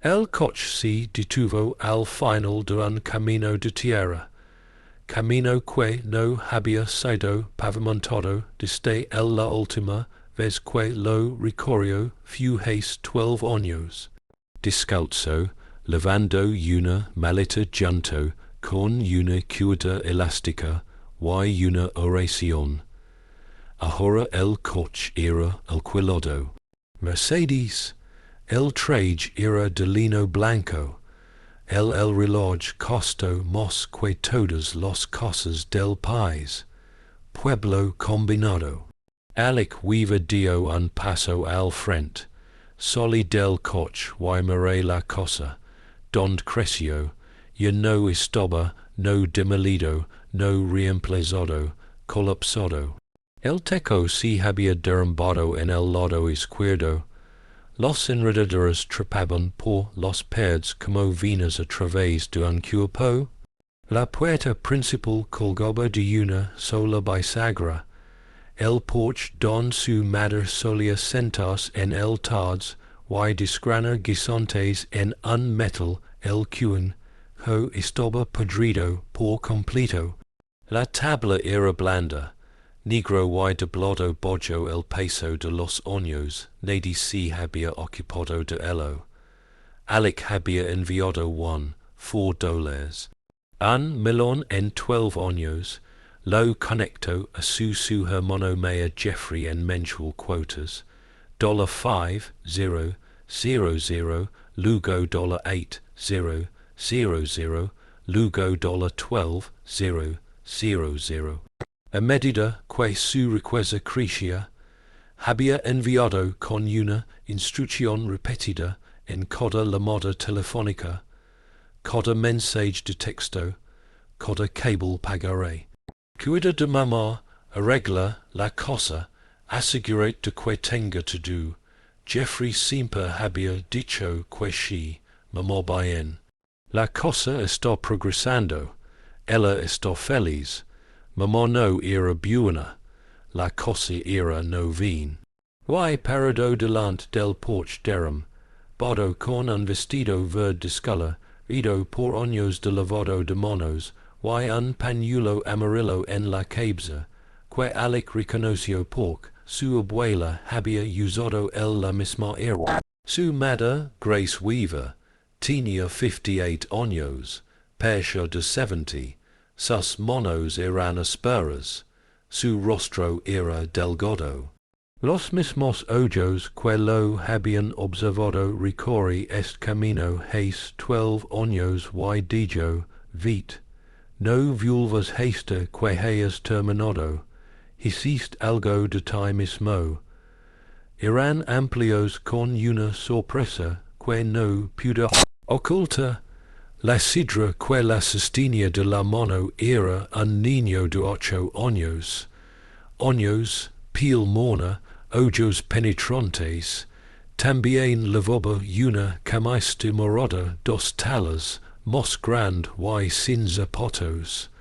El coche se detuvo al final de un camino de tierra, camino que no había sido pavimentado desde la última vez que lo recorrió fue hace 12 años. Descalzo, levando una maleta junto con una cuerda elástica y una oración. Ahora el coche era alquilado. Mercedes, el traje era de lino blanco. El reloj costó más que todas las cosas del país. Pueblo combinado. Alec Weaver dio un paso al frente. Soli del coche y miré la cosa. Donde creció. Ya no estaba, no demolido, no reemplazado, colapsado. El techo se había derrumbado en el lado izquierdo. Los enredaderas trepaban por las paredes como venas a través de un cuerpo. La puerta principal colgaba de una sola bisagra. El porche don su madre solía sentarse en el tardes y desgranar guisantes en un metal el cuen, estaba podrido por completo. La tabla era blanda. Negro y doblado bojo el peso de los años, nadie se había ocupado de ello. Alec había enviado $4. Un melón en 12 años, lo conectó a su hermano mayor Jeffrey en mensual quotas, $5,000, luego $8,000, luego $12,000. A medida que su riqueza crecía, había enviado con una instrucción repetida en cada llamada telefónica, cada mensaje de texto, cada cable pagaré. Cuida de mamá, arregla la cosa, asegúrate de que tenga todo. Jeffrey siempre había dicho que sí, mamá bien. La cosa está progresando, ella está feliz. Mamá no era buena, la cosa era no bien. Y parado delante del porche derum, bado con un vestido verde discolor, ido por años de lavado de manos, y un pañuelo amarillo en la cabeza, que Alec reconoció porque su abuela había usado la misma era. Su madre, Grace Weaver, tenía 58 años, pesó de 70. Sus manos eran ásperas, su rostro era delgado. Los mismos ojos que lo habían observado recorrí este camino hace 12 años y dijo, vite, no vuelvas hasta que hayas terminado, hiciste algo de ti mismo. Eran amplios con una sorpresa que no pudo ocultar. La sidra que la sostenía de la mano era un niño de 8 años. Años, piel morna, ojos penetrantes. También llevaba una camisa morada 2 talas, más grande y sin zapatos.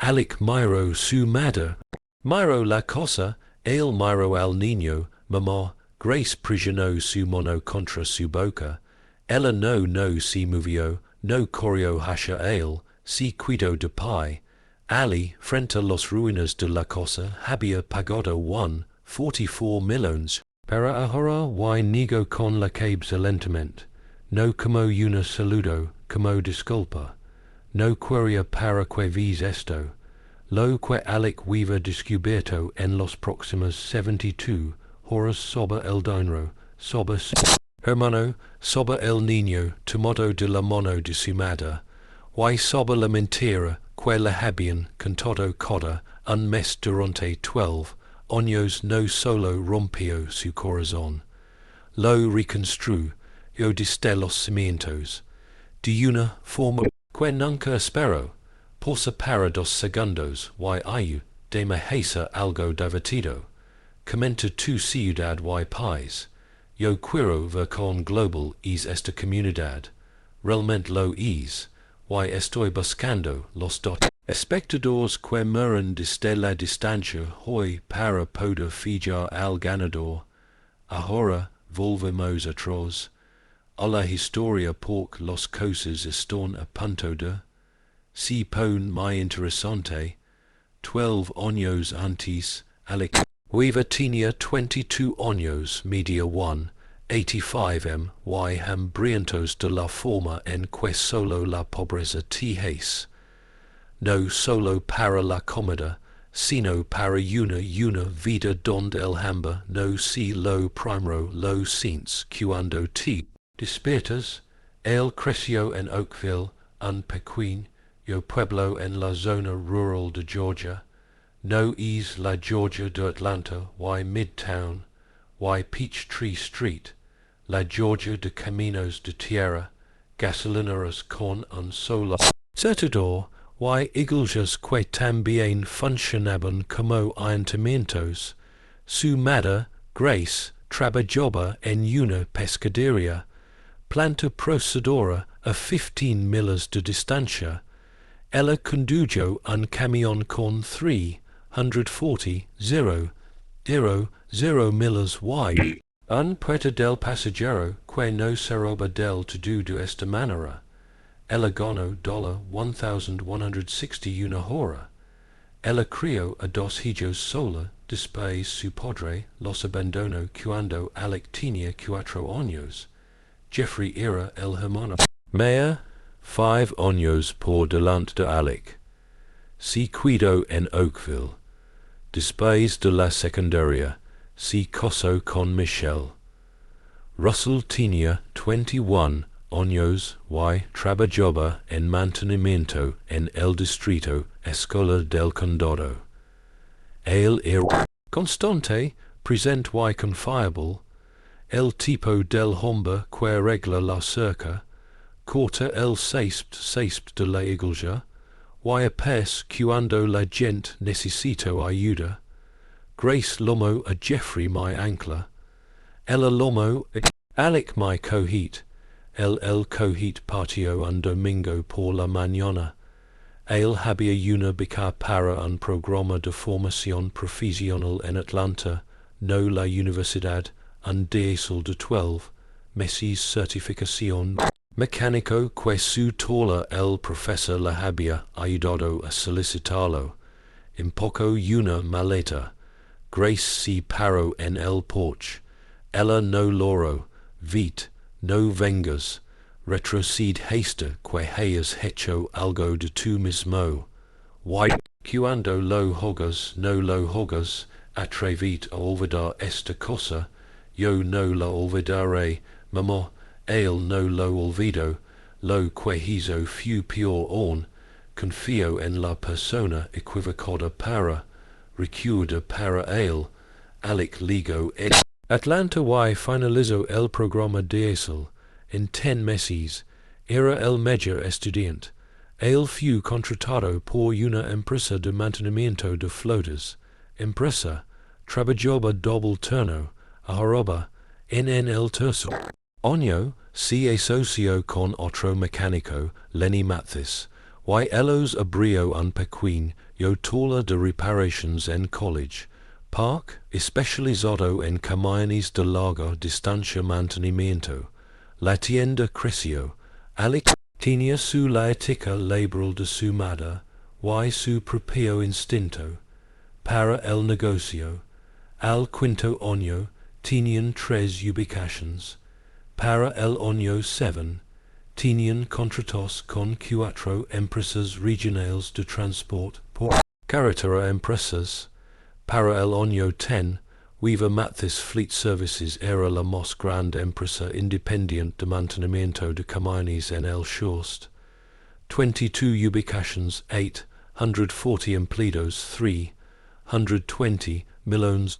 Alec miró su madre. Miró la cosa, él miró al niño, mamá. Grace presionó su mano contra su boca. Ella no se movió. No corrió hacia él, se cuidó de pie. Ali, frente a las ruinas de la casa, había pagado 44 millones. Para ahora y negó con la cabeza lentamente. No como una saludo, como disculpa. No quería para que vis esto. Lo que Alec Weaver descubierto en los próximos 72 horas sobre el dinero, sobre hermano, sobre el niño, tomado de la mano de su madre, y sobre la mentira que le habían contado cada un mes durante 12 años no solo rompió su corazón, lo reconstruyó desde los cimientos, de una forma que nunca esperó, por separar 2 segundos y ayú de me hacer algo divertido, comenta tu ciudad y país. Yo quiero ver con global es esta comunidad, realmente lo es, y estoy buscando los espectadores que miran desde la distancia hoy para poder fijar al ganador. Ahora volvemos atrás. a la historia pork los cosas están a punto de, si pone muy interesante, 12 años antes, Alec. Weaver tenía 22 años, media 1, 85 y hambrientos de la forma en que solo la pobreza tejes. No solo para la comida, sino para una vida donde el hambre no se lo primero lo sientes cuando te despiertas. Él creció en Oakville, un pequeño pueblo en la zona rural de Georgia. No es la Georgia de Atlanta, y Midtown, y Peachtree Street, la Georgia de caminos de tierra, gasolineras con un solo servidor, y iglesias que también funcionaban como ayuntamientos. Su madre, Grace, trabajaba en una pescadería, planta procedora a 15 millas de distancia. Ella condujo un camión con 340,000 millas wide. Un puerta del pasajero que no se roba del todo de esta manera. Ella ganó $1,160 una hora. Ella crió a dos hijos sola, después su padre los abandonó cuando Alec tenía 4 años. Jeffrey era el hermano mayor, 5 años por delante de Alec. Se cuidó en Oakville. Después de la secundaria, se casó con Michelle. Russell tenía 21 años y trabajaba en mantenimiento en el distrito escolar del condado. Él era constante, presente y confiable, el tipo del hombre que regla la cerca, corta el césped de la iglesia, y apes cuando la gente necesita ayuda. Grace lomó a Jeffrey my ancla. Ella lomó a Alec my cohit. El cohit partió un domingo por la mañana. Él había una beca para un programa de formación profesional en Atlanta, no la universidad, un diesel de 12 meses certificación mecánico que su tola el profesor la había ayudado a solicitarlo. Empocó una maleta. Grace se paró en el porche. Ella no loro, vit, no vengas, retrocede hasta que hayas hecho algo de tú mismo. White, cuando lo hogas, atrevite a olvidar esta cosa, yo no la olvidaré, mamá, él no lo olvido, lo que hizo fue peor aún, confío en la persona equivocada para, recuerda para él, Alec ligo en Atlanta y finalizó el programa diesel en 10 meses, era el mejor estudiante. Él fue contratado por una empresa de mantenimiento de flotas. Empresa, trabajaba doble turno, ahorraba en el tercer año, se asoció con otro mecánico, Lenny Mathis, y ellos abrió un pequeño tola de reparaciones en college park, especializado en camiones de larga distancia mantenimiento. La tienda creció. Alec tenía su la ética laboral de su madre y su propio instinto para el negocio. Al quinto año tenían 3 ubicaciones. Para el año 7 tenían contratos con 4 empresas regionales de transporte por carretera empresas. Para el año 10, Weaver Mathis Fleet Services era la más grande empresa independiente de mantenimiento de camiones en el Shorst. 22 ubicaciones, 840 empleados, $320 millones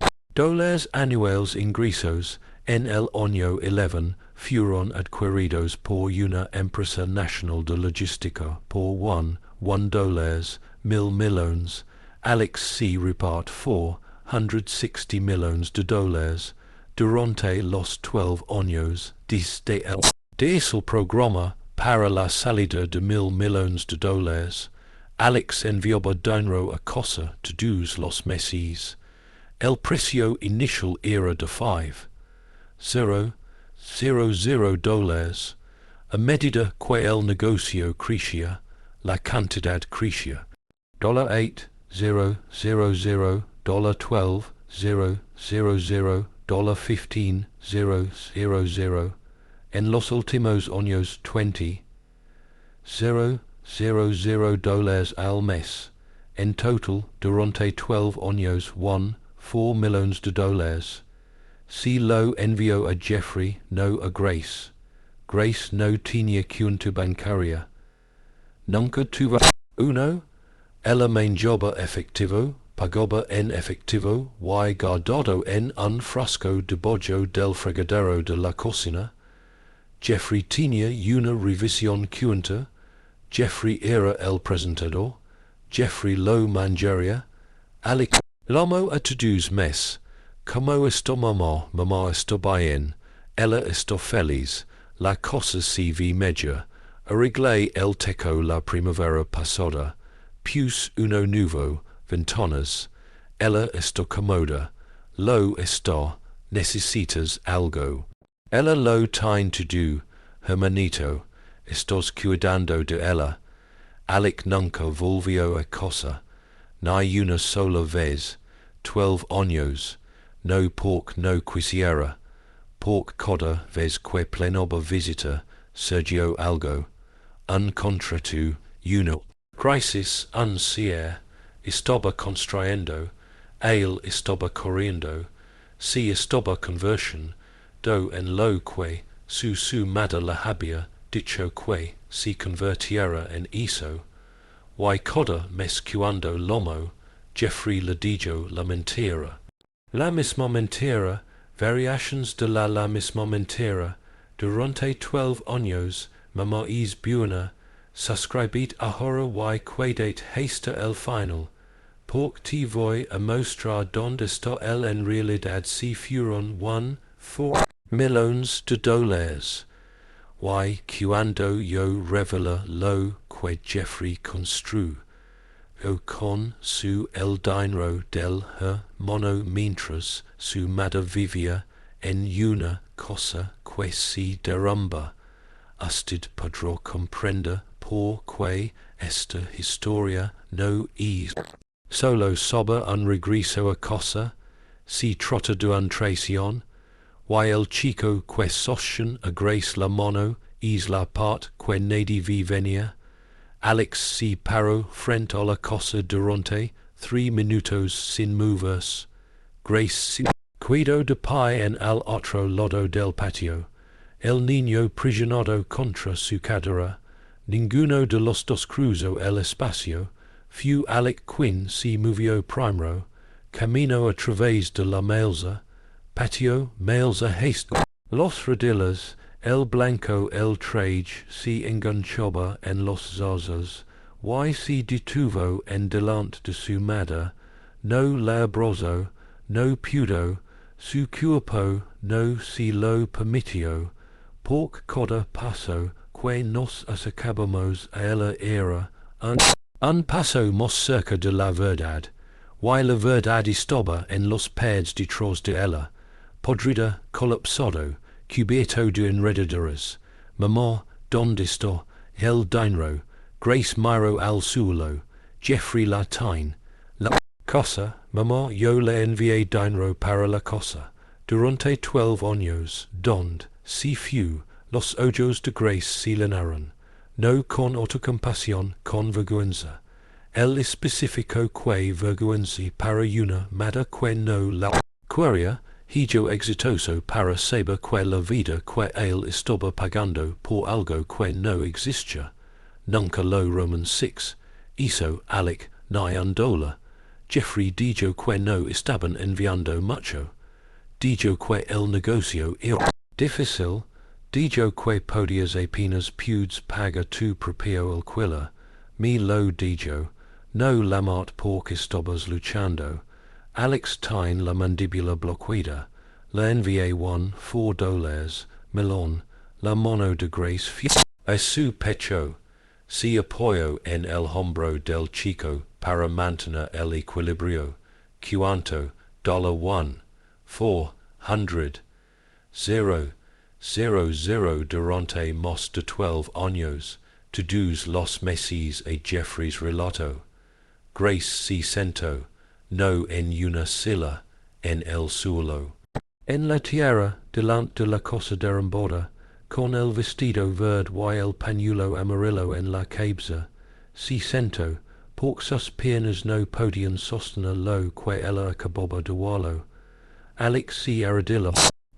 anuales ingresos. En el año 11, fueron adquiridos por una empresa nacional de logística por $1 millones. Alex se repart $460 millones durante los 12 años desde el programa para la salida de $1,000 millones. Alex enviaba dinero a casa todos los meses. El precio inicial era de $5,000 $0 a medida que el negocio crecia, la cantidad crecia. $8 0 0 0 $12 0 0 0 $15 0 0 0 en los últimos años 20 0 0 0 al mes. En total, durante 12 años, 4 millones de dólares. Si lo envió a Jeffrey, no a Grace. Grace no tenía cuenta bancaria. Nunca tuvo uno. Ella manjaba efectivo, pagaba en efectivo, y guardado en un frasco de bollo del fregadero de la cocina. Jeffrey tenía una revisión cuenta. Jeffrey era el presentador. Jeffrey lo manjaría. Alec lomo a todos mes. Como está mamá? Mamá está bien. Ella está feliz. La cosa se vi mejor. Arreglé el techo la primavera pasada. Puse uno nuevo, ventanas. Ella está cómoda. Lo está. Necesitas algo. Ella lo tiene to do. Hermanito. Estás cuidando de ella. Alec nunca volvió a casa. Ni una sola vez. 12 años. No pork no quisiera. Pork coda vez que plenoba visita. Sergio algo. Un contratu. Uno. Crisis uncier. Estaba constrayendo. Él estaba corriendo. Si estaba conversion. Do en lo que. Su madre la había dicho que si convertiera en eso. Y coda mes cuando lomo. Jeffrey le dijo la mentira. La misma mentira, variations de la misma mentira, durante 12 años, mamá es buena, suscribit ahora y quedet hasta el final, porque te voy a mostrar donde está el en realidad si fueron 4 millones de dólares. Y cuando yo revela lo que Jeffrey construyó con su el dinero del hermano mientras su madre vivía en una casa que se derrumba. Usted podrá comprender por qué esta historia no es solo sobre un regreso a casa, se trata de una traición, y el chico que sostiene a Grace la mano es la parte que nadie venía. Alex se paró frente a la casa durante 3 minutos sin moverse. Grace se quedó de pie en el otro lado del patio. El niño prisionado contra su cadera. Ninguno de los dos cruzó el espacio. Fu Alec quien se movió primero. Camino a través de la maleza. Patio, maleza haste. Los rodillas. El blanco el traje se enganchaba en los zarzas, y se detuvo en delante de su madre, no la abrazó, no pudo, su cuerpo no se lo permitió, porque cada paso que nos acercábamos a ella era un paso más cerca de la verdad, y la verdad estaba en los pads detrás de ella, podrida, colapsado, cubierto de enredaderas. Mamá, ¿dónde está el dinero? Grace miró al suelo. Jeffrey la tiene. La casa, mamá, yo le envié dinero para la casa. Durante 12 años, donde, si fu, los ojos de Grace se llenaron. No con autocompasión, con vergüenza. Él especificó que vergüenza para una madre que no la quería. Hijo exitoso para saber que la vida que él estaba pagando por algo que no existía. Nunca lo Roman 6. Hizo Alec ni un $1. Jeffrey dijo que no estaban enviando mucho. Dijo que el negocio era difícil. Dijo que podías apenas puedes pagar tu propio alquiler. Me lo dijo. No la mort porque estabas luchando. Alex tiene la mandíbula bloqueada. Le envié $4 melón. La mano de Grace a su pecho. Se apoyó en el hombro del chico para mantener el equilibrio. Cuanto $1 400 0 00 durante mos de 12 años, to dos los meses a Jeffrey's relato, grace si cento, no en una silla, en el suelo. En la tierra, delante de la cosa derrumbada, con el vestido verde y el pañuelo amarillo en la cabeza, si cento, porque sus piernas no podían sostener lo que ella acababa de wallo. Alex si armadillo,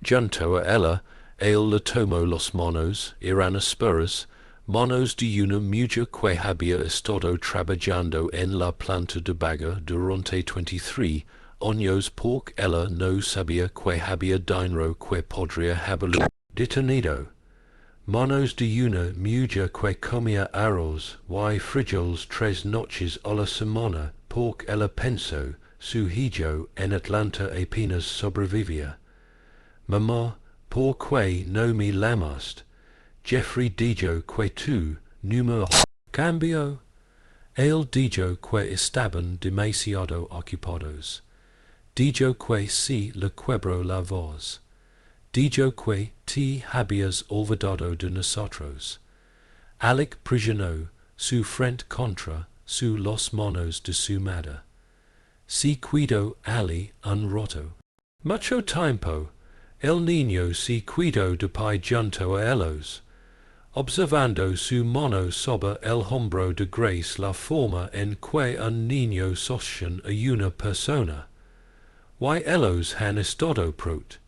junto a ella, él le tomó los manos, eran asperas, manos de una mujer que había estado trabajando en la planta de baga durante 23 años porque ella no sabía que había dinero que podría haberlo detenido. Manos de una mujer que comía arroz y frijoles 3 noches a la semana porque ella pensó su hijo en Atlanta apenas sobrevivía. Mamá, ¿por qué no me llamaste? Jeffrey dijo que tú no me cambio. Él dijo que estaban demasiado ocupados. Dijo que si le quebró la voz. Dijo que te habías olvidado de nosotros. Alec presionó su frente contra los manos de su madre. Si cuidó Ali un rato. Mucho tiempo, el niño se cuidó de pie junto a ellos, observando su mano sobre el hombro de Grace la forma en que un niño sostiene a una persona. Y ellos han estado prot,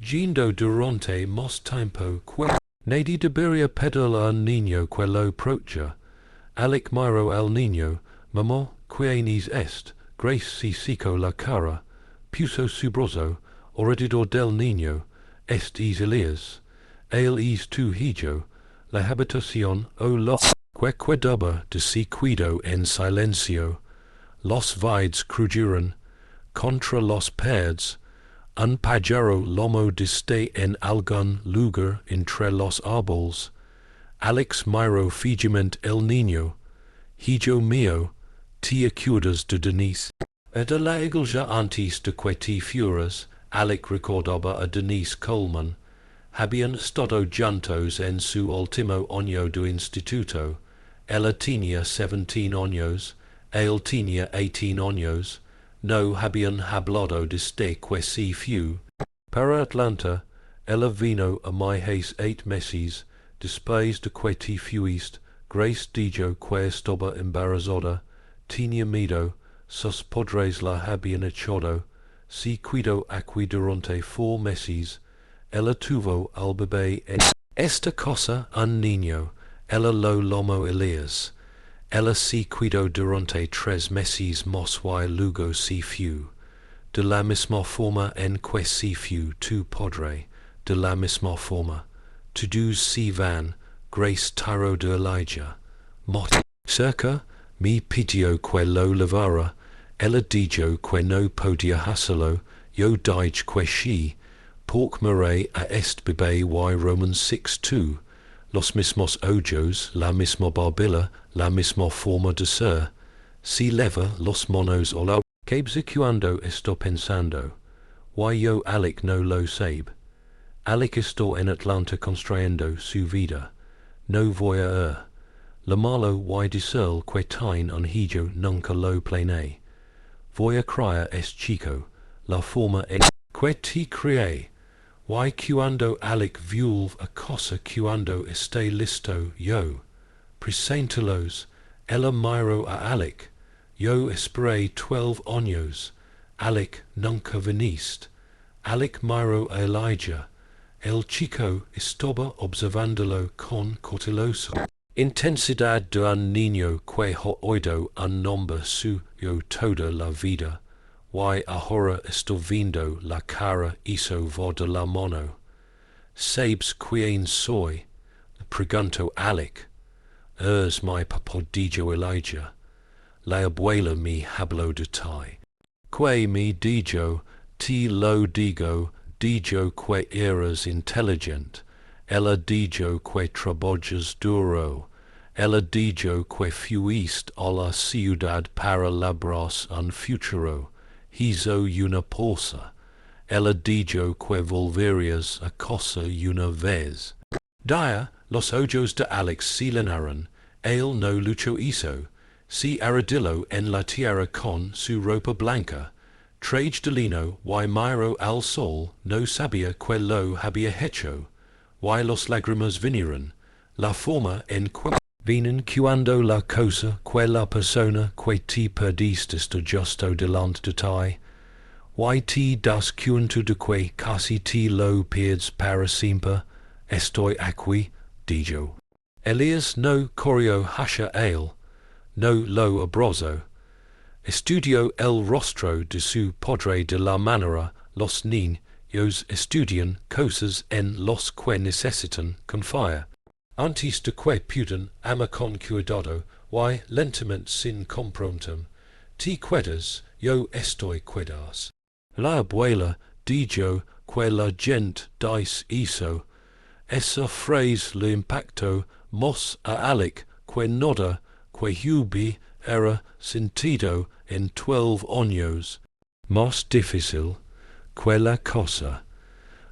yendo durante más tiempo que nadie debería pedirle a un niño que lo proteja. Alec miró al niño, mamá, ¿quiénes est? Grace se secó la cara, puso su brazo alrededor del niño, es Elías, él es tu hijo, la habitación o lo que quedaba de si cuidó en silencio, los vides crujuran, contra los paredes, un pájaro lomo diste en algún lugar entre los árboles. Alex miró fijamente el niño, hijo mío, te acuerdas de Denise. De la iglesia antes de que te fueras, Alec recordaba a Denise Coleman. Habían estado juntos en su último año de instituto. Ella tenía 17 años, él tenía 18 años. No habían hablado desde que se fue para Atlanta. Ella vino a mi hace 8 meses, después de que te fuiste. Grace dijo que estaba embarazada, tenía miedo, sus padres la habían echado, se cuidó aquí durante 4 meses, ella tuvo al bebé en esta cosa un niño, ella lo llamó Elías, ella se cuidó durante 3 meses más y luego se fue, de la misma forma en que se fue tu padre, de la misma forma, todos se van. Grace tiró de Elijah, mot cerca, mi pidió que lo levara, ella dijo que no podía hacerlo, yo dije que sí, porque miré a este bebé y Romans 6:2, los mismos ojos, la misma barbilla, la misma forma de ser, si leva los manos a la que cuando estoy pensando, y yo Alec no lo sé. Alec está en Atlanta construyendo su vida. No voy a lo malo y decir que tiene un hijo nunca lo planeé. Voy a criar es chico, la forma en que te crié. Y cuando Alec vuelve a casa cuando esté listo yo, preséntalos, ella miró a Alec. Yo esperé 12 años. Alec nunca viniste. Alec miró a Elijah. El chico estaba observándolo con cautelosa intensidad de un niño que ha oído un nombre suyo toda la vida, y ahora está viendo la cara hizo va de la mano. ¿Sabes quién soy? Preguntó Alec. Es mi papá, dijo Elijah. La abuela me habló de ti. Que me dijo, te lo digo, dijo que eras inteligente, ella dijo que trabajas duro, ella dijo que fuiste a la ciudad para labrar un futuro, hizo una pausa, el dijo que volverías a cosa una vez. Dia, los ojos de Alex se llenaron, él no lucho hizo, se arrodilló en la tierra con su ropa blanca, traje de lino, y miró al sol, no sabía que lo había hecho, y los lágrimas vinieron, la forma en que vinen cuando la cosa que la persona que te perdiste está justo delante de ti, y te das cuenta de que casi te lo pierdes para siempre. Estoy aquí, dijo. Elías no corrió hacia él, no lo abrazó. Estudió el rostro de su padre de la manera los niños estudian cosas en los que necesitan confiar. Antes de que puedan amar con cuidado y lentamente sin compromiso, te quedas, yo estoy quedas. La abuela dijo que la gente dice eso. Esa frase le impactó más a Alec que nada que hubiera sentido en 12 años. Más difícil que la cosa,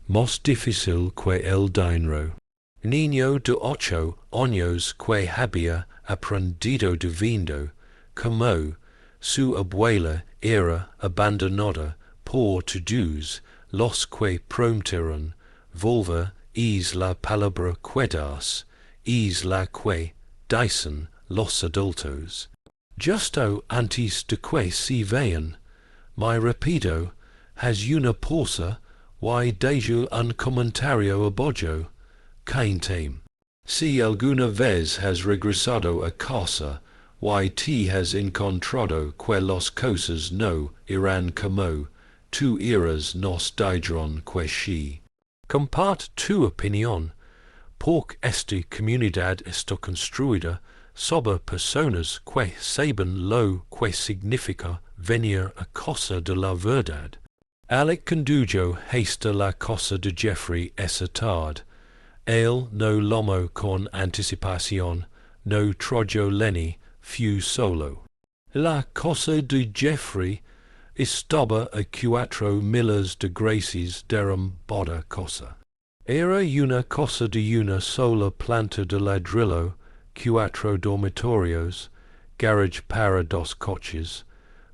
más difícil que el dinero. Niño de 8 años que había aprendido viviendo, como su abuela era abandonada por todos los que prometieron volver. Es la palabra quedas, es la que dicen los adultos. Justo antes de que se vean, muy rápido, has una pausa, y dejo un comentario abajo. Quien si alguna vez has regresado a casa, y te has encontrado que las cosas no irán como tú eras nos dijeron que sí. Comparte tu opinión, porque esta comunidad está construida sobre personas que saben lo que significa venir a casa de la verdad. Alec condujo hasta la casa de Jeffrey esa tarde. Él no llamó con anticipación, no trayó Lenny, fue solo. La casa de Jeffrey estaba a 4 millas de gracias derrumbada cosa. Era una casa de una sola planta de ladrillo, 4 dormitorios, garage para 2 coches,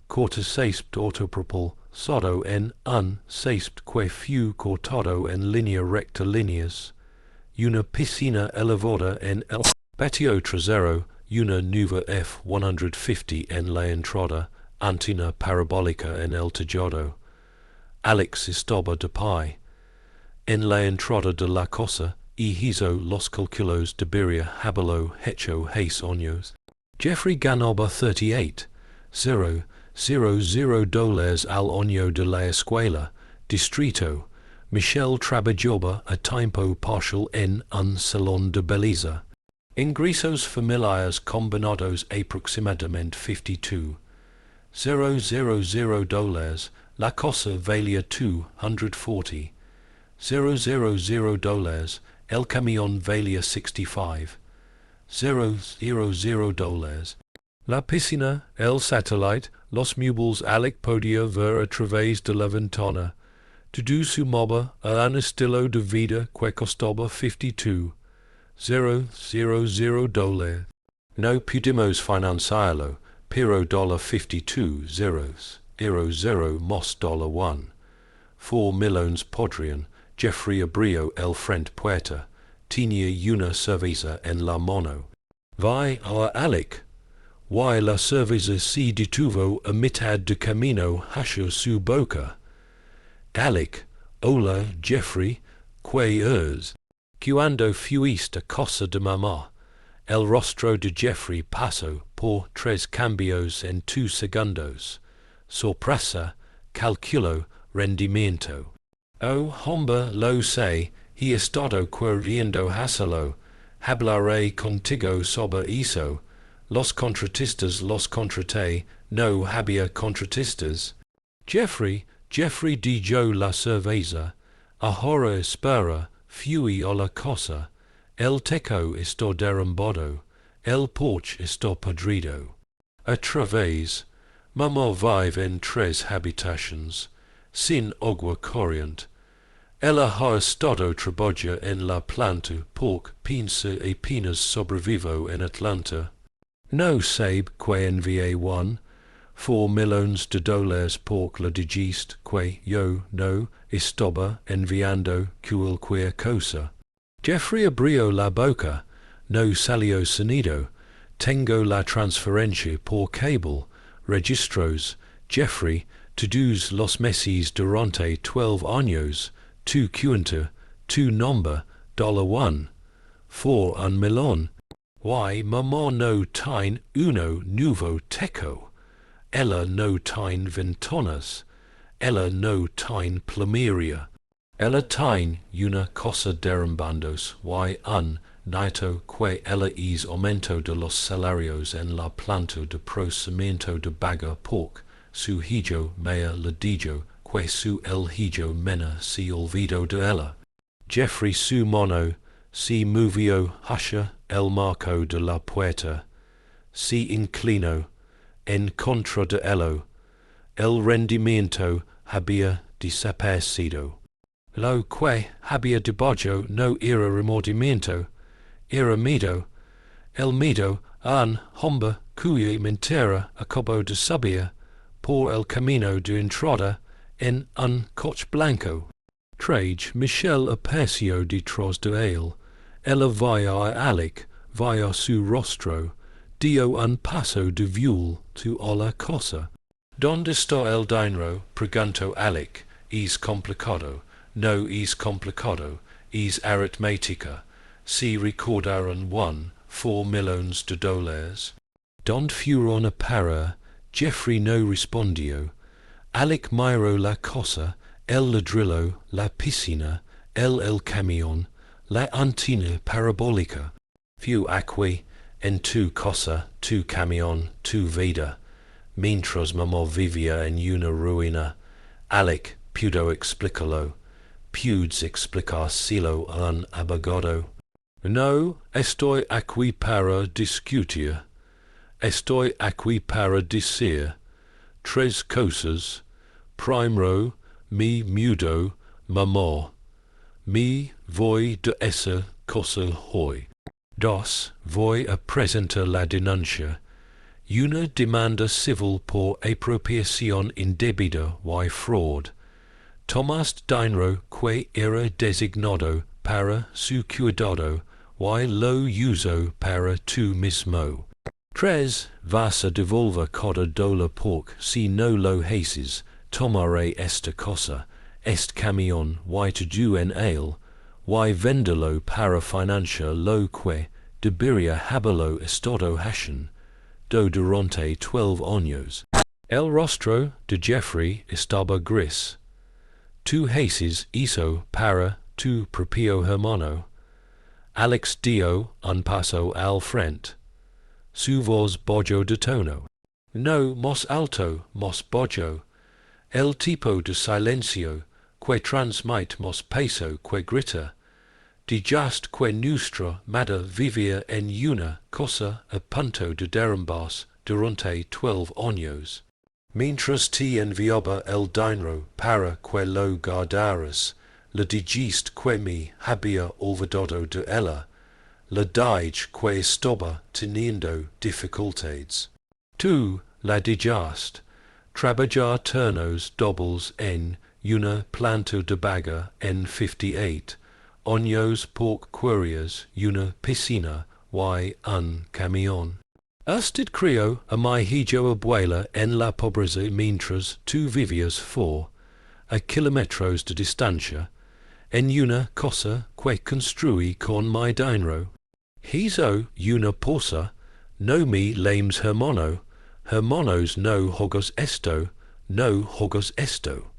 corte césped autopropulsado en un césped que fue cortado en línea recta líneas, una piscina elevada en el patio trasero, una nueva F-150 en la entrada, antena parabólica en el tejado. Alex estaba de pie. En la entrada de la casa, y hizo los cálculos de haberlo hecho 6 años. Jeffrey ganaba $38,000 al año de la escuela, distrito. Michelle trabajaba a tiempo parcial en un salón de belleza. Ingresos familiares combinados aproximadamente $52,000. La cosa valía $240,000. El camión valía $65,000. La piscina, el satellite, los muebles Alec podía ver a través de la ventana. Todo sumaba a un estilo de vida que costaba $52,000. No pudimos financiarlo, pero $52,000 más $1. 4 millones podrían. Jeffrey abrió el frente puerta. Tenía una cerveza en la mano. Vi a Alec. Y la cerveza se detuvo a mitad de camino hacia su boca. Alec, hola Jeffrey, ¿qué es? Cuando fuiste a casa de mamá, el rostro de Jeffrey pasó por 3 cambios en 2 segundos. Sorpresa, calculo, rendimiento. Oh, hombre, lo sé, he estado queriendo hacerlo. Hablaré contigo sobre eso. Los contratistas los contraté, no había contratistas. Jeffrey dijo la cerveza. Ahora espera, fui a la casa. El techo está derrumbado. El porche está podrido. Otra vez, mamá vive en 3 habitaciones. sin agua corriente. Ella ha estado trabaja en la planta porque piensa apenas sobrevivo en Atlanta. No sabe que envié 4 millones de dólares porque la dijiste que yo no estaba enviando cualquier cosa. Jeffrey abrió la boca, no salió sonido. Tengo la transferencia por cable. Registros. Jeffrey, todos los meses durante 12 años. Tu cuenta, tu nombre, $1, for un millón. Why mamá no tiene uno nuevo techo? Ella no tiene ventanas. Ella no tiene plumeria. Ella tiene una cosa derrumbándose. Why un nato que ella es aumento de los salarios en la planta de procesamiento de baga porque su hijo mea le dijo que su el hijo mena se olvidó de ella. Jeffrey su mono se movió hacia el marco de la puerta, se inclinó en contra de ello. El rendimiento había desaparecido. Lo que había debajo no era remordimiento, era miedo. El miedo a un hombre cuya mentira acabó de subir por el camino de entrada en un coche blanco. Trage Michel apareció detrás de él. Ella vaya a Alec, vaya su rostro, dio un paso de viol to la cosa. ¿Dónde está el dinero? Preguntó Alec. Es complicado. No es complicado. Es aritmética. Si recordaron 4 millones de dólares. Donde fueron a parar? Jeffrey no respondió. Alec miró la cosa, el ladrillo, la piscina, el camión, la antena parabólica. Fue aquí, en tu casa, tu camión, tu vida. Mientras mamá vivía en una ruina, Alec pudo explicarlo. Pudes explicárselo a un abogado. No estoy aquí para discutir. Estoy aquí para decir 3 cosas. Primero, me mudo, mamá. Me voy de esa cosa hoy. 2. Voy a presentar la denuncia. Una demanda civil por apropiación indebida y fraud. Tomaste dinero que era designado para su cuidado y lo usó para tú mismo. 3. Vas a devolver cada $1 porque si no lo haces, tomaré esta cosa, este camión y todo en él, y venderlo para financiar lo que debería haberlo estado haciendo durante 12 años. El rostro de Jeffrey estaba gris. Tú haces eso para tu propio hermano. Alex dio un paso al frente. Su voz bajó de tono. No más alto, más bajo. El tipo de silencio que transmite más peso que grita. Dijiste que nuestra madre vivía en una cosa a punto de derrumbarse durante 12 años. Mientras te enviaba el dinero para que lo guardaras, le dijiste que me había olvidado de ella. Le dije que estaba teniendo dificultades. Tú la dijiste. Trabajar turnos dobles en una planta de baga en 58 años por curias, una piscina y un camión. Usted crió a mi hijo abuela en la pobreza mientras tú vivías a kilómetros de distancia en una cosa que construí con mi dinero. Hizo una posa, no me lames hermano. Hermanos no juegos esto, no juegos esto.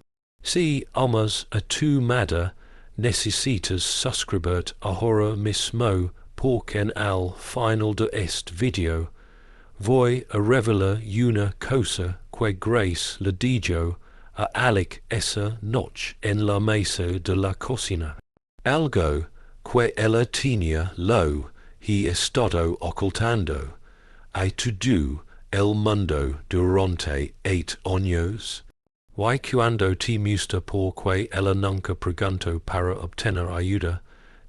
Si amas a tu madre, necesitas suscribir ahora mismo porque en al final de este video voy a revelar una cosa que Grace le dijo a Alec esa noche en la mesa de la cocina. Algo que ella tenía lo he estado ocultando a todo el mundo durante 8 años. Y cuando te musta porque ella nunca pregunto para obtener ayuda,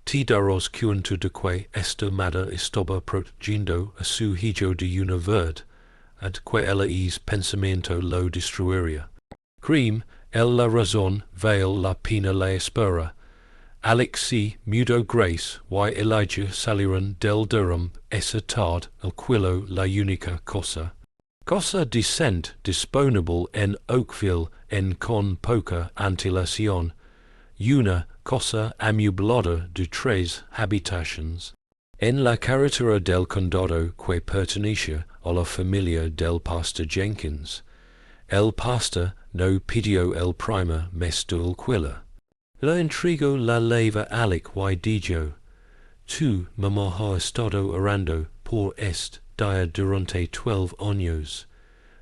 te daros cuento de que esta mada estoba protegiendo a su hijo de una verd, ad que ella es pensamiento lo destruiria. Cream, el la razón, veil la pena la espera. Alexi mudo grace, y Elijah salieron del Durham, esa tard, el quilo la única cosa. Cosa decent, disponible en Oakville, en con poca antelación. Una cosa amueblada de tres habitaciones. En la carretera del condado que pertenece a la familia del pastor Jenkins. El pastor no pidió el primer mes de alquiler. La intrigo la leva Alec y dijo, tú, mamá, ha estado orando por este día durante 12 años.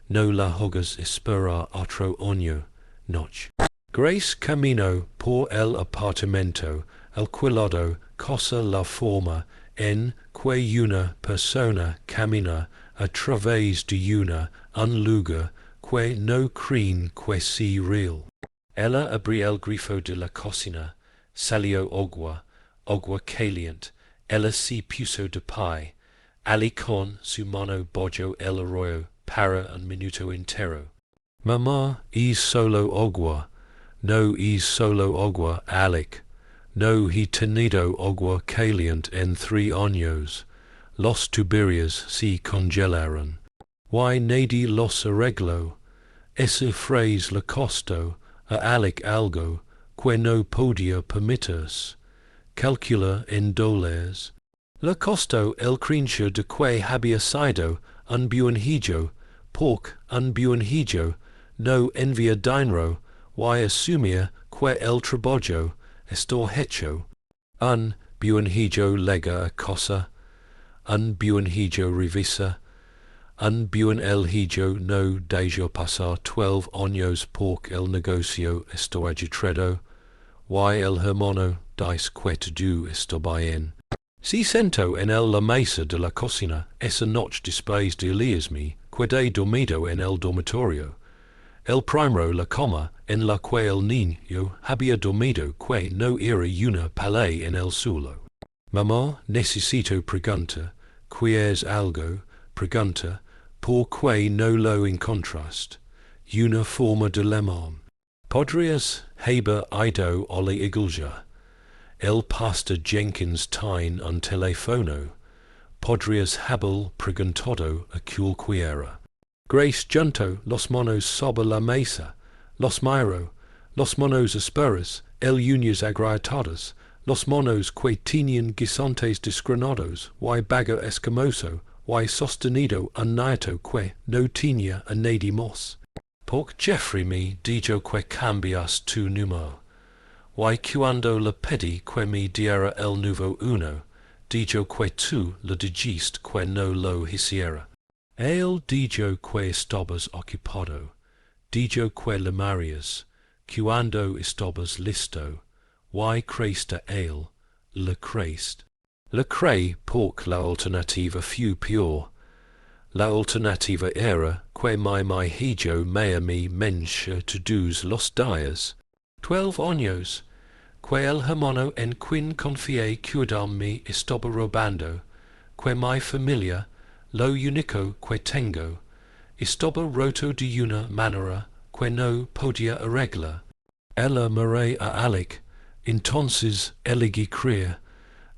No la hagas esperar otro año, noche. Grace camino por el apartamento alquilado, cosa la forma en que una persona camina a través de un lugar que no creen que sea real. Ella abrió el grifo de la cocina, salió agua caliente, ella se puso de pie, Ali con su mano bajó el arroyo para un minuto entero. Mamá, es solo agua. No es solo agua, Alec. No he tenido agua caliente en 3 años. Los tuberios se congelaron. Why nadie los arregló? Esa phrase le costó a Alec algo que no podía permitirse. Calcula en dólares. Le costó el creencia de que había sido un buen hijo, porque un buen hijo no envía dinero, y asumía que el trabajo está hecho. Un buen hijo lega a cosa, un buen hijo revisa, un buen el hijo no deja pasar 12 años porque el negocio está agitado, y el hermano dice que todo está bien. Si sento en la mesa de la cocina esa noche después de leerme que he dormido en el dormitorio. El primero la cama en la que el niño había dormido que no era una pared en el suelo. Mamá, necesito preguntar, ¿quieres algo? Pregunta, ¿por qué no lo encontraste? Una forma de lemon. ¿Podrías haber ido a la iglesia? El pastor Jenkins tiene un teléfono. Podrías haber preguntado a cualquiera. Grace junto los manos sobre la mesa, los miro, los manos asperas, el uñas agrietadas, los manos que tenían guisantes desgranados, y bago escamoso, y sostenido un nieto que no tenía a nadie más. Porque Jeffrey me dijo que cambias tu número. Y cuando le pedí que me diera el nuevo uno, dijo que tú le dijiste que no lo hiciera. Él dijo que estabas ocupado, dijo que le marías, cuando estabas listo, y creíste a él, le creíste. Le creí porque la alternativa fue peor. La alternativa era que mi hijo me mencha todos los días. 12 años, que el hermano en quien confié cuidarme estaba robando, que mi familia, lo único que tengo, estaba roto de una manera que no podía arreglar. Ella miré a Alec, entonces elegí creer,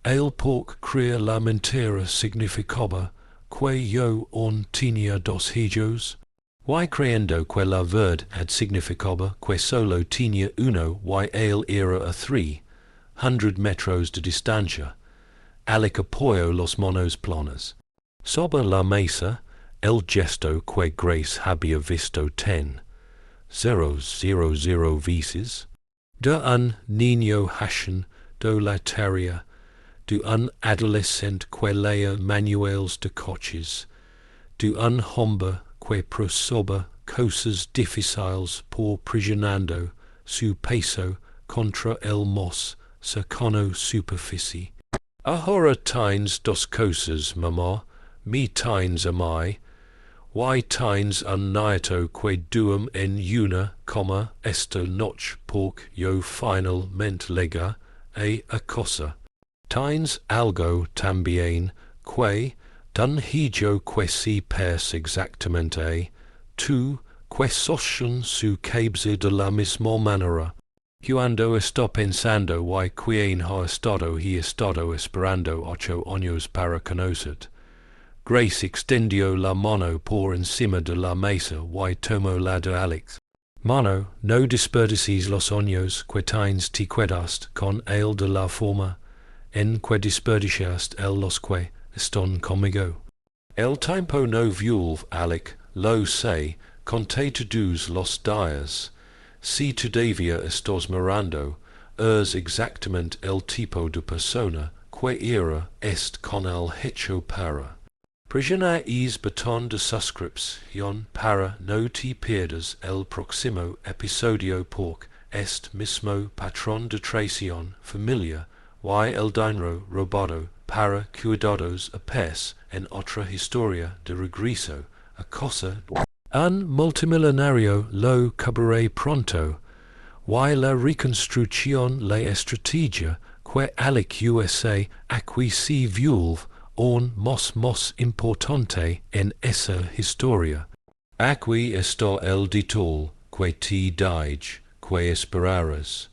él porque creer la mentira significaba que yo aún tenía 2 hijos. Y creyendo que la verdad significaba que solo tenía uno y él era a 300 metros de distancia, Alec apoyó los manos planas. Sobre la mesa, el gesto que Grace había visto 10,000 veces, de un niño joven de la tierra, de un adolescente que leía manuales de coches, de un hombre que procesaba cosas difíciles por presionando su peso contra el más cercano superficie. Ahora tienes 2 cosas, mamá, me tienes a mí, y tines unniato que duum en una, esto notch porc yo final ment lega, a cosa. Tines algo tambien, que, dun hijo que si pers exactamente, tu, que socian su cabse de la misma manera. Cuando esto pensando y quien ha estado he estado esperando 8 años para conocer. Grace extendió la mano por encima de la mesa y tomó la de Alex. Mano, no desperdicies los años que tienes te quedaste con el de la forma en que desperdiciaste el los que están conmigo. El tiempo no vuelve, Alex, lo sé, conté todos los días. Si todavía estás mirando, es exactamente el tipo de persona que era est con el hecho para. Presiona is botón de suscripción para no te pierdas el próximo episodio porque est mismo patrón de traición familia y el dinero robado para cuidados a pes en otra historia de regreso a cosa. Un multimillonario lo cabaré pronto, y la reconstrucción la estrategia que Alec USA aquí se vuelve on más importante en esa historia. Aquí está el detalle que te dije que esperaras.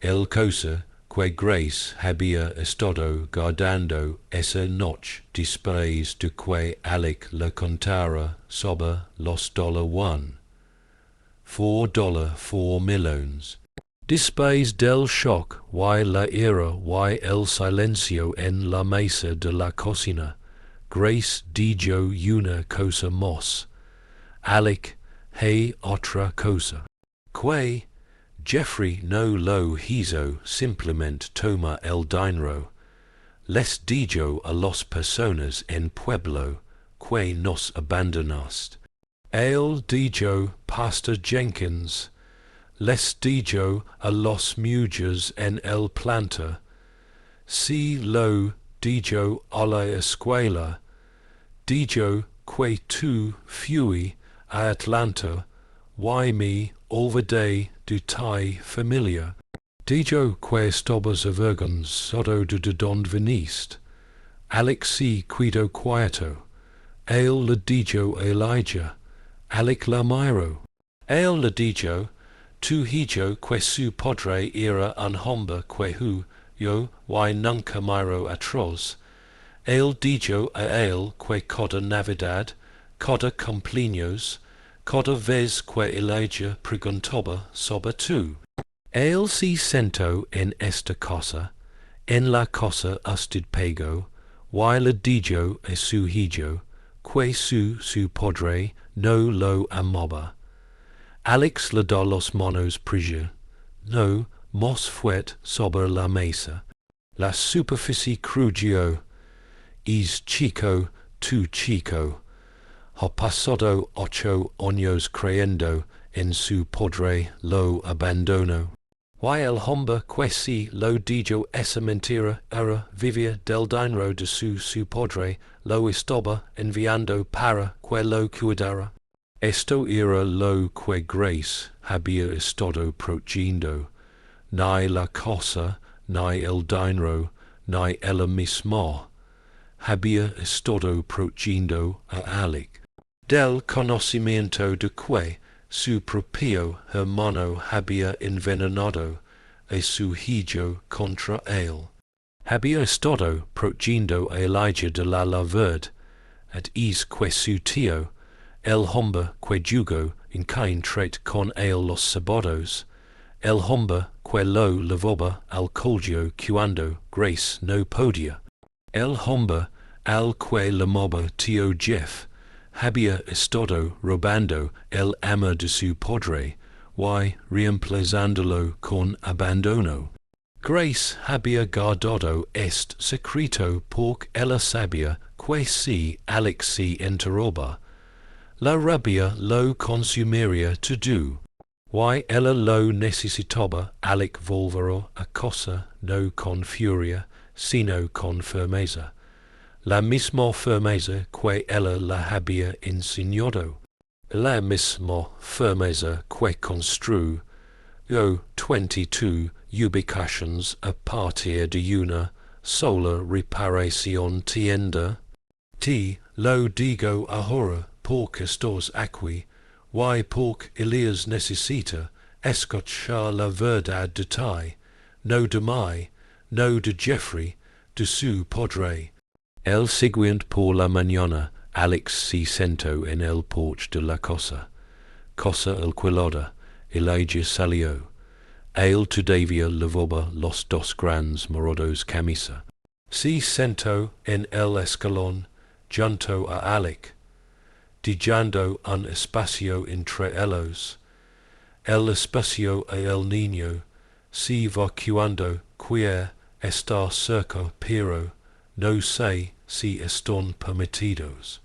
El cosa que Grace había estado guardando esa noche después de que Alec le contara sobre los $1. $4 millones. Después del shock y la ira y el silencio en la mesa de la cocina, Grace dijo una cosa más. Alec, hey otra cosa. Que Jeffrey no lo hizo simplemente toma el dinero. Les dijo a las personas en pueblo que nos abandonaste. El dijo Pastor Jenkins. Les dijo a los mujeres en el planta. Si lo dijo a la escuela. Dijo que tú fui a Atlanta y me olvidé de tu familia. Dijo que estabas avergonzado de donde viniste. Alec se quedó quieto. Él le dijo a Elijah. Alec la miró. Él le dijo, tu hijo que su padre era un hombre que yo y nunca miro atrás. Él dijo a él que cada Navidad, cada cumpleaños, cada vez que Elijah preguntaba sobre tú. Él se sentó en esta casa, en la casa usted pagó, y le dijo a su hijo que su padre no lo amaba. Alex le da los manos prisa, no más fuerte sobre la mesa. La superficie crujió. Es chico, tu chico. Ha pasado 8 años creyendo en su padre lo abandono. Y el hombre que si lo dijo esa mentira era vivir del dinero de su padre lo estaba enviando para que lo cuidara. Esto era lo que Grace había estado protegiendo, ni la cosa, ni el dinero, ni ella misma. Había estado protegiendo a Alec del conocimiento de que su propio hermano había envenenado a su hijo contra él. Había estado protegiendo a Elijah de la verdad, es que su tío, el hombre que jugó en cain trait con él los sábados, el hombre que lo lavaba al colgio cuando Grace no podía, el hombre al que llamaba tío Jeff, había estado robando el ama de su padre y reemplazándolo con abandono. Grace había guardado este secreto porque ella sabía que si Alex se enteraba, la rabia lo consumiría todo. Y ella lo necesitaba Alec volverá a cosa no con furia, sino con firmeza. la misma firmeza que ella la había enseñado. La misma firmeza que construyó 22 ubicaciones a partir de una sola reparación tienda. Te lo digo ahora porque estás aquí, y porque Elías necesita escuchar la verdad de ti, no de mí, no de Jeffrey, de su padre. El siguiente por la mañana, Alex se sentó en el porche de la casa alquilada. Elijah salió. Él todavía lavaba los dos grandes morodos camisa. Se sentó en el escalón junto a Alec, dejando un espacio entre ellos. El espacio a el niño se vacuando queer está cerca, pero no sé si están permitidos.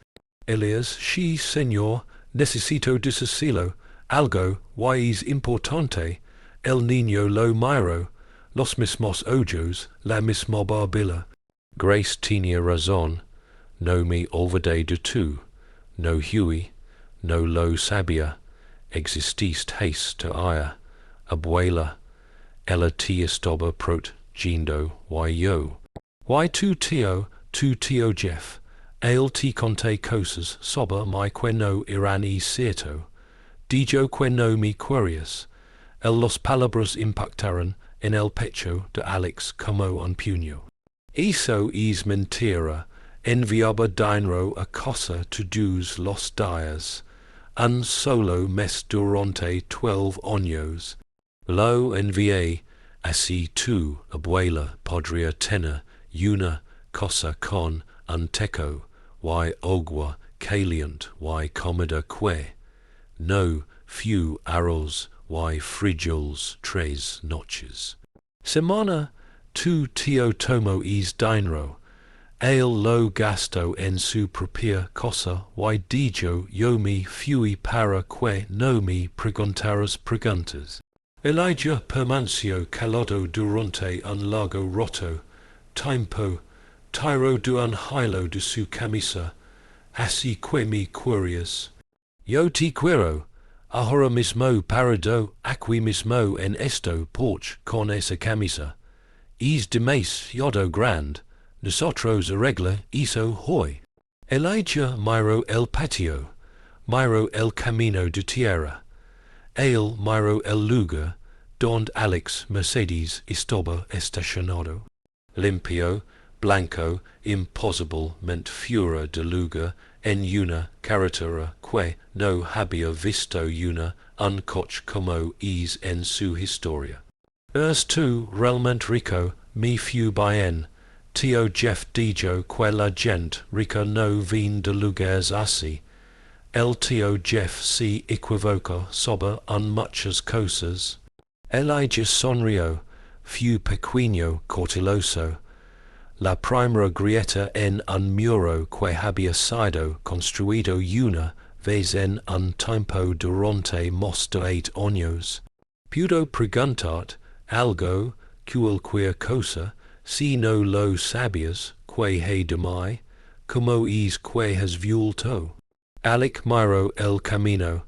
Elías, sí, señor, necesito decirlo. Algo es importante. El niño lo miró, los mismos ojos, la misma barbilla. Grace tenía razón. No me olvidé de tú. No Huey, no lo sabía. Exististe ella, abuela. Ella te estaba protegiendo, yo. Tu tío Jeff. Él te conté cosas sobre mi que no eran cierto. Dijo que no me querías. Los palabras impactaron en el pecho de Alex como un puño. Eso es mentira. Enviaba dinero a casa todos los días. Un solo mes durante 12 años. Lo envié. Así tú, abuela, podría tener una casa con un techo, y agua caliente, y comida que no few arroz, y frijoles 3 noches. Semana tu tío tomo dinero. Él lo gasto en su propia cosa, y dijo yo me fui para que no me preguntaras preguntas. Elijah permaneció callado durante un largo rato, tiempo, tiró de un hilo de su camisa, así que me querías. Yo te quiero, ahora mismo parado aquí mismo en esto porche con esa camisa. Es demasiado grande, nosotros arregla eso hoy. Elijah miró el patio, miró el camino de tierra. Él miró el lugar donde Alex Mercedes estaba estacionado. Limpio, blanco, imposiblemente fuera de lugar en una carretera que no había visto un coche como es en su historia. Eres tú realmente rico, me fui bien. Tío Jeff dijo que la gente rica no viene de lugares así. El tío Jeff se equivoca sobre muchas cosas. Elijah sonrió, fue pequeño, cauteloso. La primera grieta en un muro que había sido construido una vez en un tiempo durante más de 8 años. Pudo preguntar algo, cualquier cosa, si no lo sabías, que he de mí, como es que has vuelto. Alec miró el camino,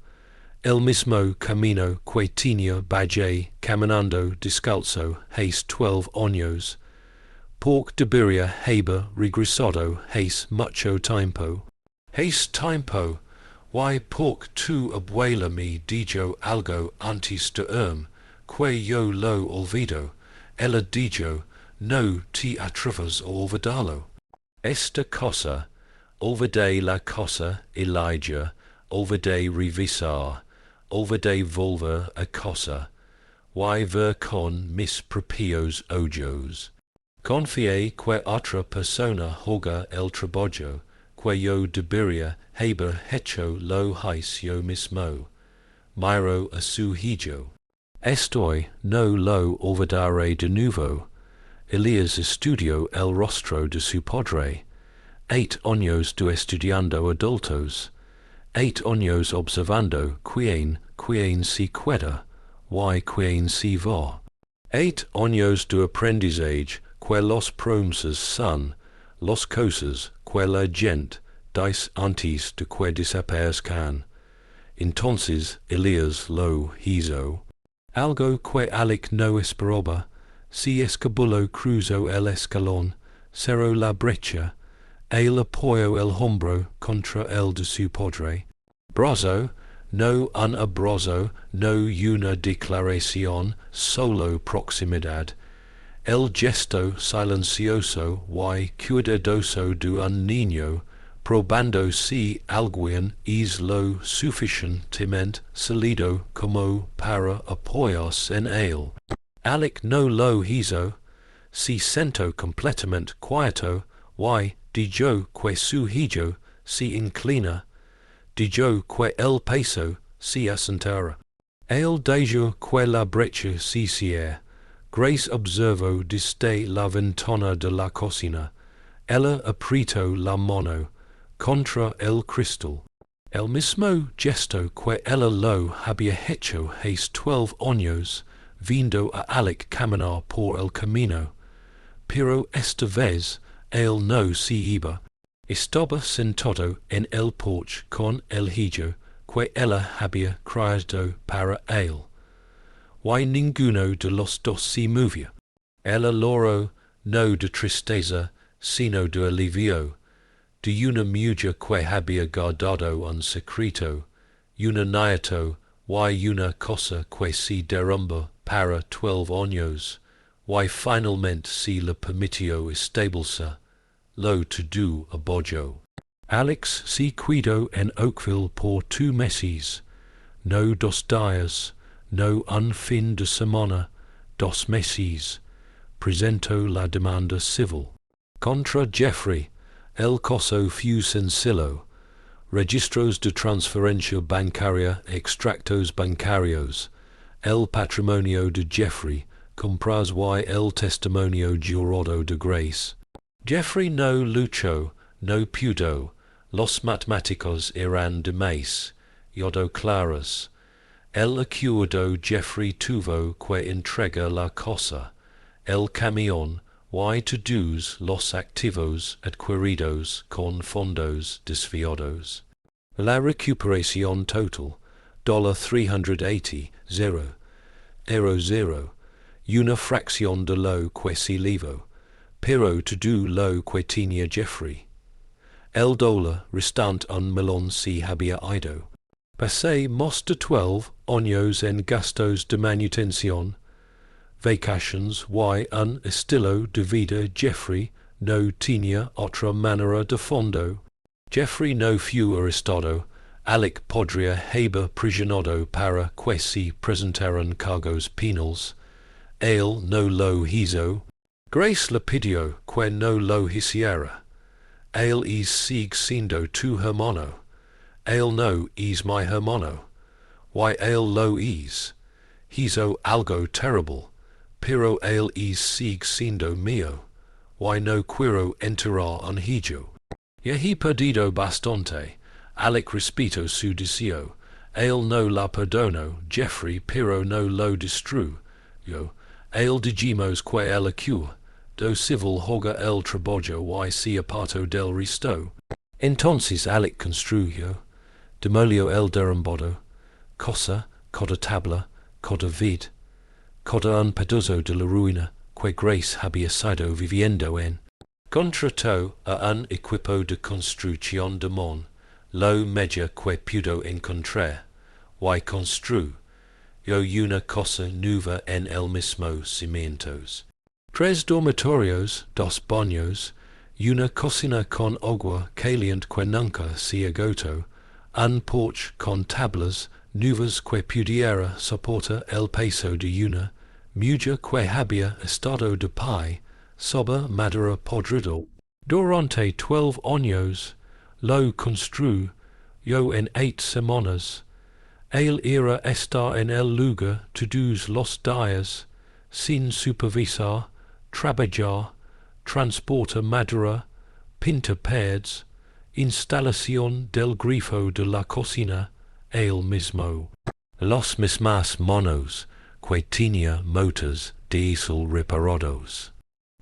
el mismo camino que tenía Bajé caminando descalzo hace 12 años. Porque debería haber regresado hace mucho tiempo. Hace tiempo, y porque tu abuela me dijo algo antes de que yo lo olvido. Ella dijo, no te atrevas a olvidarlo. Esta cosa, olvidé la cosa, Elijah, olvidé revisar, olvidé volver a cosa, y ver con mis propios ojos. Confié que otra persona juega el trabajo, que yo debería haber hecho lo hice yo mismo. Miro a su hijo. Estoy, no lo olvidaré de nuevo. Elías estudió el rostro de su padre. 8 años de estudiando adultos. 8 años observando quién se queda, y quién se va. 8 años de aprendizaje que los promesas son las cosas que la gent dice antes de que desaparezcan. Entonces Elias lo hizo algo que Alec no esperaba, si escabuló cruzó el escalón, cerró la brecha, el apoyo el hombro contra el de su padre. Brazo, no un abrazo, no una declaración, solo proximidad. El gesto silencioso y cuidadoso de un niño, probando si alguien es lo suficientemente sólido como para apoyarse en él. Alec no lo hizo, se sentó completamente quieto, y dijo que su hijo se inclina, dijo que el peso se asentara. El dijo que la brecha se cierra. Grace observó desde la ventana de la cocina. Ella apretó la mano contra el cristal. El mismo gesto que ella lo había hecho hace 12 años, viendo a Alec caminar por el camino. Pero esta vez él no se iba. Estaba sentado en el porche con el hijo que ella había criado para él. Y ninguno de los dos se movía. El olor no de tristeza, sino de alivio, de una mujer que había guardado un secreto, una nieto, y una cosa que se derrumba para 12 años, y finalmente se le permitió establecer, lo todo apoyo. Alex se quedó en Oakville por 2 meses, no 2 días, no un fin de semana, 2 meses. Presentó la demanda civil contra Jeffrey. El caso fue sencillo. Registros de transferencia bancaria, extractos bancarios. El patrimonio de Jeffrey, compras y el testimonio jurado de Grace. Jeffrey no luchó, no pudo. Los matemáticos eran de más, yodo claros. El acuerdo Jeffrey tuvo que entregar la cosa, el camión, y todos los activos adquiridos con fondos desviados. La recuperación total, $380,000, una fracción de lo que se llevó, pero todo lo que tenía Jeffrey. El dólar restante un millón se había ido. Pasé más de 12 años en gastos de manutención, vacations y un estilo de vida. Jeffrey no tenía otra manera de fondo. Jeffrey no fue arrestado. Alec podría haber prisionado para que se presentaran cargos penales. Él no lo hizo. Grace le pidió que no lo hiciera. Él sigue siendo tu hermano. Él no es mi hermano. Y él lo es. Hizo algo terrible, pero él sigue siendo mío. Y no quiero enterrar un hijo. Ya he perdido bastante. Alec respetó su deseo. Él no la perdonó, Jeffrey, pero no lo destruyó. Él dijimos que el acuerdo civil hoga el trabajo y se apartó del resto. Entonces Alec construyó, demolió el derrumbado, cosa, coda tabla, coda vid, coda un pedazo de la ruina que Grace había sido viviendo en. Contrató a un equipo de construcción de mon, lo mejor que pudo encontrar, y construyó una cosa nueva en el mismo cimientos. 3 dormitorios, 2 baños, una cocina con agua caliente que nunca se agotó, un porche con tablas nuevas que pudiera soportar el peso de una mujer que había estado de pie sobre madera podrido. Durante 12 años lo construyó en 8 semanas. Él era estar en el lugar todos los días, sin supervisar, trabajar, transportar madera, pintar paredes, instalación del grifo de la cocina, él mismo. Los mismos monos que tenía motores diésel reparados.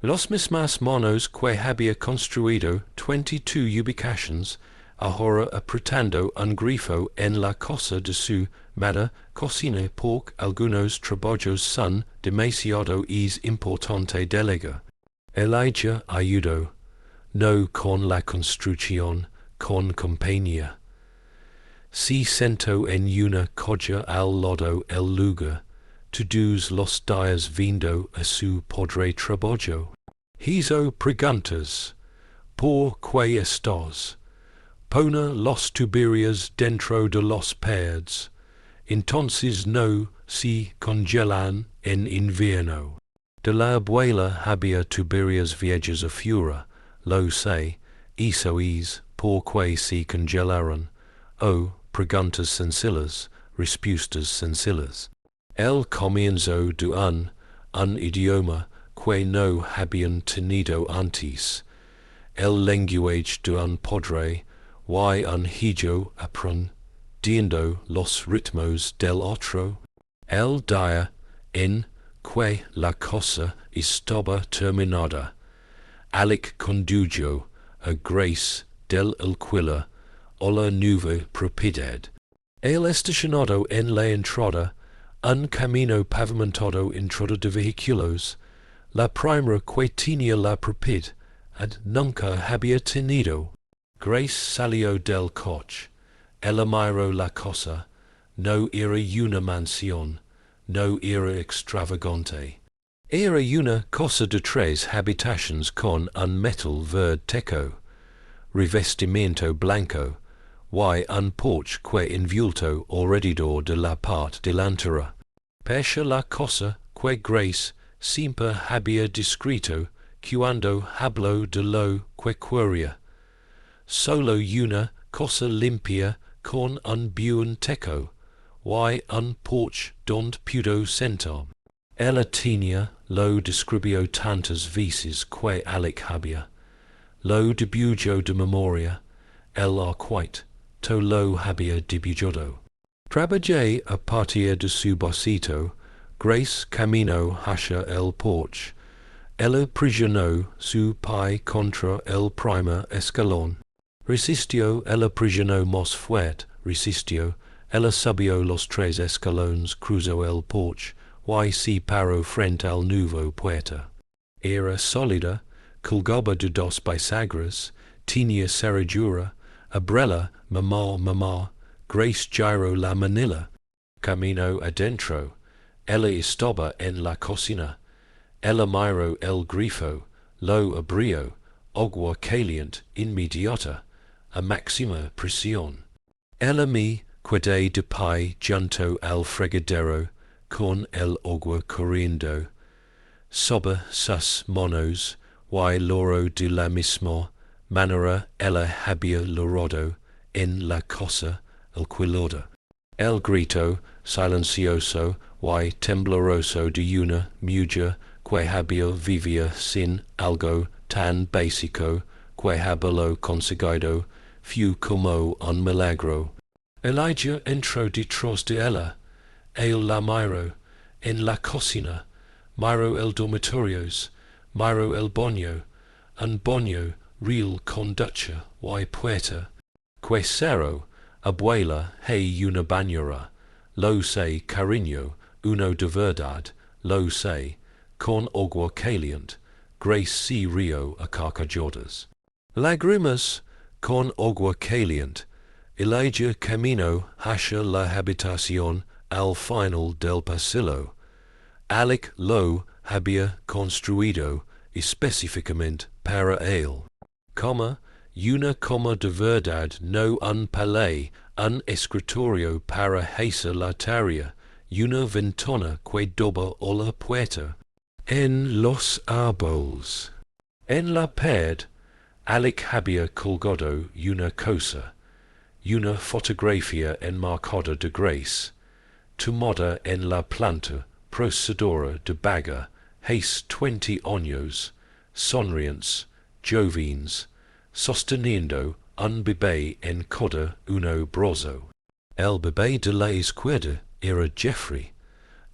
Los mismas monos que había construido 22 ubicaciones ahora apretando un grifo en la cosa de su madre cocina por algunos trabajos son demasiado es importante delega. Elijah ayudó, no con la construcción, con compañía. Si sentó en una colla al lado el lugar, todos los días viendo a su padre trabajo. Hizo preguntas, ¿por qué estás? Pone los tuberías dentro de los paredes, entonces no se congelan en invierno. De la abuela había tuberías viejas afuera, lo sé, eso es, por qué se congelaron. Preguntas sencillas, respuestas sencillas. El comienzo de un idioma que no habían tenido antes. El lenguaje de un padre, y un hijo aprendiendo los ritmos del otro. El día en que la cosa estaba terminada. Alec condujo a grace del alquiler a la nueva propiedad. El estacionado en la entrada, un camino pavimentado entrada de vehículos, la primera que tenía la propiedad nunca había tenido. Grace salió del coche. Ella miró la cosa. No era una mansión. No era extravagante. Era una cosa de 3 habitaciones con un metal verde techo, revestimiento blanco, y un porche que envuelto alrededor de la parte delantera. Pesca la cosa que Grace siempre había descrito cuando habló de lo que quería. Solo una cosa limpia con un buen techo, y un porche donde pudo sentar. Ella tenía, lo describió tantas veces que Alec había, lo dibujó de memoria, el arquite, to lo había dibujado. Trabajé a partir de su bocito, Grace caminó hacia el porche. Ella presionó su pie contra el primer escalón. Resistió, ella presionó más fuerte, resistió, ella subió los 3 escalones, cruzó el porche, y se paró frente al nuevo puerta. Era sólida, colgaba de 2 bisagras, tenía cerradura, abrela, mamá, Grace giró la manila, camino adentro, ella estaba en la cocina, ella miró el grifo, lo abrió, agua caliente inmediata, a máxima presión. Ella me quedé de pie junto al fregadero, con el agua corriendo, sobre sus manos, y loro de la misma manera ella había logrado en la cosa alquilada. El grito silencioso y tembloroso de una mujer que había vivido sin algo tan básico que había conseguido fue como un milagro. Elijah entró detrás de ella. Él la miró en la cocina, miró el dormitorios, miró el baño, un baño real con ducha y puerta. Que cero, abuela, hey una bañera, lo sé, cariño, uno de verdad, lo sé, con agua caliente, Grace se río a carcajadas. Lágrimas con agua caliente, Elijah caminó hacia la habitación al final del pasillo. Alec lo había construido específicamente para él. Una cama de verdad, no un palais, un escritorio para hacer la tarea, una ventana que daba a la puerta. En los árboles. En la pared, Alec había colgado una cosa, una fotografía enmarcada de Grace, tomada en la planta procedura de Baga, hace 20 años, sonrientes, jóvenes, sosteniendo un bebé en cada uno brazo. El bebé de la izquierda era Jeffrey,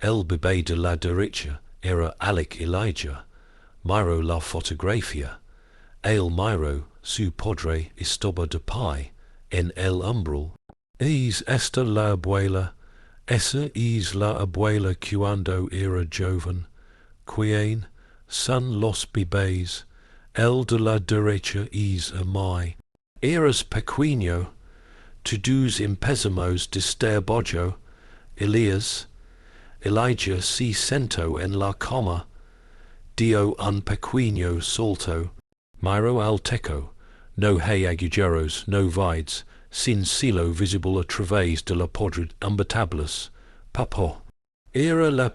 el bebé de la derecha era Alec Elijah, Miro la fotografia, el miro, su padre estaba de pie, en el umbral. Es esta la abuela, esa es la abuela cuando era joven, quien son los bebés, el de la derecha es a mí. Eras pequeño, todos empezamos desde bojo, Elijah se sentó en la cama, dio un pequeño salto, miro al techo, no hay agujeros, no vides, sin cielo visible a través de la podred imbatablas, papá. Era la